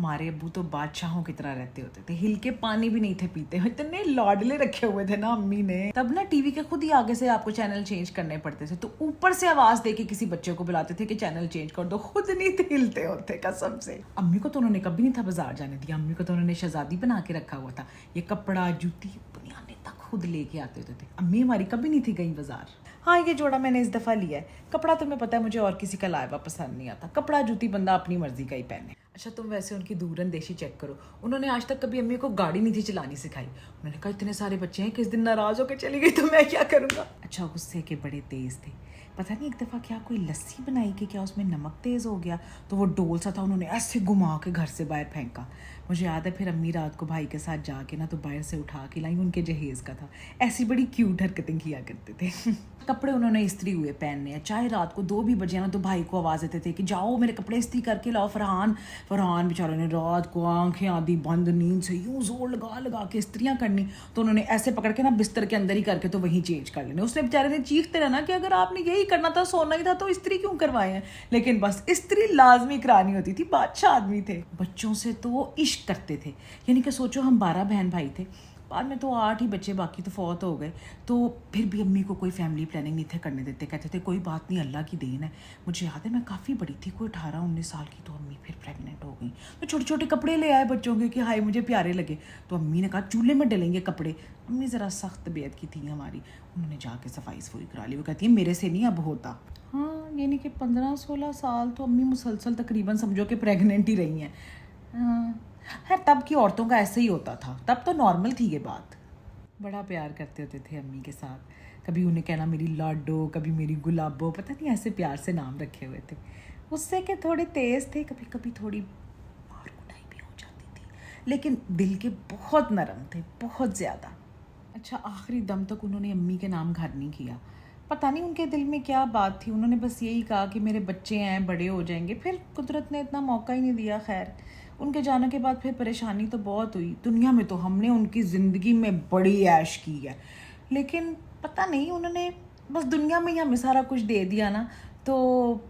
ہمارے ابو تو بادشاہوں کی طرح رہتے ہوتے تھے, ہل کے پانی بھی نہیں تھے پیتے, اتنے لاڈلے رکھے ہوئے تھے نا امی نے. تب نا ٹی وی کے خود ہی آگے سے آپ کو چینل چینج کرنے پڑتے تھے, تو اوپر سے آواز دے کے کسی بچے کو بلاتے تھے کہ چینل چینج کر دو, خود نہیں تھے ہلتے ہوتے قسم سے. امی کو تو انہوں نے کبھی نہیں تھا بازار جانے دیا, امی کو تو انہوں نے شہزادی بنا کے رکھا ہوا تھا. یہ کپڑا جوتی بنیانے تک خود لے کے آتے ہوتے تھے. امی ہماری کبھی نہیں تھی گئی بازار. ہاں یہ جوڑا میں نے اس دفعہ لیا ہے. کپڑا تمہیں پتہ ہے مجھے اور کسی کا لائبہ پسند نہیں آتا, کپڑا جوتی بندہ اپنی مرضی کا ہی پہنے. اچھا تم ویسے ان کی دور اندیشی چیک کرو, انہوں نے آج تک کبھی امی کو گاڑی نہیں تھی چلانی سکھائی. انہوں نے کہا اتنے سارے بچے ہیں کہ اس دن ناراض ہو کے چلی گئی تو میں کیا کروں گا. اچھا غصے کے بڑے تیز تھے, پتہ نہیں ایک دفعہ کیا کوئی لسی بنائی کہ کیا اس میں نمک تیز ہو گیا, تو وہ ڈول سا تھا انہوں نے ایسے گھما کے گھر سے باہر پھینکا. مجھے یاد ہے پھر امی رات کو بھائی کے ساتھ جا کے نا تو باہر سے اٹھا کے لائی, ان کے جہیز کا تھا. ایسی بڑی کیوٹ حرکتیں کیا کرتے تھے. کپڑے انہوں نے استری ہوئے پہننے ہیں, چاہے رات کو 2 بھی بجے نا تو بھائی کو آواز دیتے تھے کہ جاؤ میرے کپڑے استری کر کے لاؤ. فرحان بیچارے نے رات کو آنکھیں آدھی بند نیند سے یوں زور لگا کے استریاں کرنی, تو انہوں نے ایسے پکڑ کے نا بستر کے اندر ہی کر کے تو وہیں چینج کر لینے. اس نے بیچارے نے چیختے رہنا کہ اگر آپ نے یہی کرنا تھا, سونا ہی تھا, تو استری کیوں کروائے ہیں. لیکن بس استری لازمی کرانی ہوتی تھی, بادشاہ آدمی تھے. بچوں سے تو عشق کرتے تھے, یعنی کہ سوچو ہم 12 بہن بھائی تھے, بعد میں تو 8 ہی بچے, باقی تو فوت ہو گئے. تو پھر بھی امی کو کوئی فیملی پلاننگ نہیں تھے کرنے دیتے, کہتے تھے کوئی بات نہیں اللہ کی دین ہے. مجھے یاد ہے میں کافی بڑی تھی, کوئی 18-19 سال کی, تو امی پھر پریگننٹ ہو گئی. تو چھوٹے چھوٹے کپڑے لے آئے بچوں کے کہ ہائے مجھے پیارے لگے. تو امی نے کہا چولہے میں ڈلیں گے کپڑے. امی ذرا سخت طبیعت کی تھی ہماری, انہوں نے جا کے صفائی کرا لی. وہ کہتی ہے میرے سے نہیں اب ہوتا. ہاں یعنی کہ 15-16 سال تو امی مسلسل تقریباً سمجھو کہ پریگننٹ ہی رہی ہیں. خیر تب کی عورتوں کا ایسے ہی ہوتا تھا, تب تو نارمل تھی یہ بات. بڑا پیار کرتے ہوتے تھے امی کے ساتھ, کبھی انہیں کہنا میری لاڈو, کبھی میری گلابو, پتہ نہیں ایسے پیار سے نام رکھے ہوئے تھے. اس سے کہ تھوڑے تیز تھے, کبھی کبھی تھوڑی مار کٹائی بھی ہو جاتی تھی, لیکن دل کے بہت نرم تھے, بہت زیادہ. اچھا آخری دم تک انہوں نے امی کے نام گھر نہیں کیا, پتہ نہیں ان کے دل میں کیا بات تھی. انہوں نے بس یہی کہا کہ میرے بچے ہیں, بڑے ہو جائیں گے. پھر قدرت نے اتنا موقع ہی نہیں دیا. خیر ان کے جانے کے بعد پھر پریشانی تو بہت ہوئی. دنیا میں تو ہم نے ان کی زندگی میں بڑی عیش کی ہے, لیکن پتہ نہیں انہوں نے بس دنیا میں ہی ہمیں سارا کچھ دے دیا نا, تو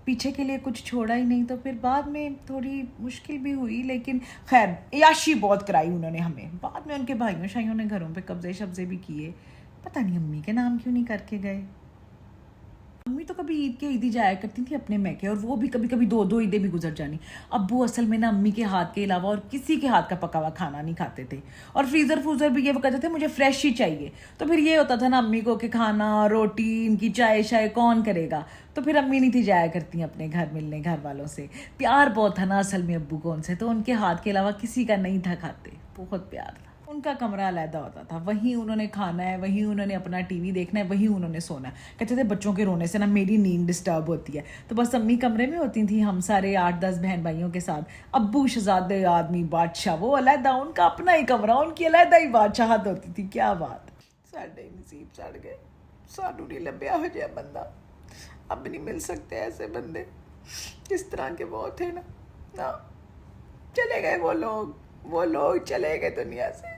پیچھے کے لیے کچھ چھوڑا ہی نہیں. تو پھر بعد میں تھوڑی مشکل بھی ہوئی, لیکن خیر عیاشی بہت کرائی انہوں نے ہمیں. بعد میں ان کے بھائیوں شائیوں نے گھروں پہ قبضے شبضے بھی کیے, پتہ نہیں امی کے نام کیوں نہیں کر کے گئے. امی تو کبھی عید کے عیدی جایا کرتی تھی اپنے میکے, اور وہ بھی کبھی کبھی 2 عیدیں بھی گزر جانی. ابو اصل میں نا امی کے ہاتھ کے علاوہ اور کسی کے ہاتھ کا پکا ہوا کھانا نہیں کھاتے تھے, اور فریزر بھی یہ وہ کہتے تھے مجھے فریش ہی چاہیے. تو پھر یہ ہوتا تھا نا امی کو کہ کھانا روٹی ان کی چائے شائے کون کرے گا. تو پھر امی نہیں تھی جایا کرتی اپنے گھر ملنے گھر والوں سے. پیار بہت تھا نا اصل میں ابو کو ان سے, تو ان کے ہاتھ کے علاوہ کسی کا نہیں تھا کھاتے. بہت پیار تھا. ان کا کمرہ علیحدہ ہوتا تھا, وہیں انہوں نے کھانا ہے, وہیں انہوں نے اپنا ٹی وی دیکھنا ہے, وہیں انہوں نے سونا ہے. کہتے تھے بچوں کے رونے سے نا میری نیند ڈسٹرب ہوتی ہے. تو بس امی کمرے میں ہوتی تھیں, ہم سارے 8-10 بہن بھائیوں کے ساتھ. ابو شہزادے آدمی بادشاہ, وہ علیحدہ, ان کا اپنا ہی کمرہ, ان کی علیحدہ ہی بادشاہت ہوتی تھی. کیا بات. ساڈے نصیب سڑ گئے, سانو نہیں لبیا ہو جائے بندہ, اب نہیں مل سکتے ایسے بندے کس طرح کے وہ تھے نا. چلے گئے وہ لوگ چلے گئے دنیا سے.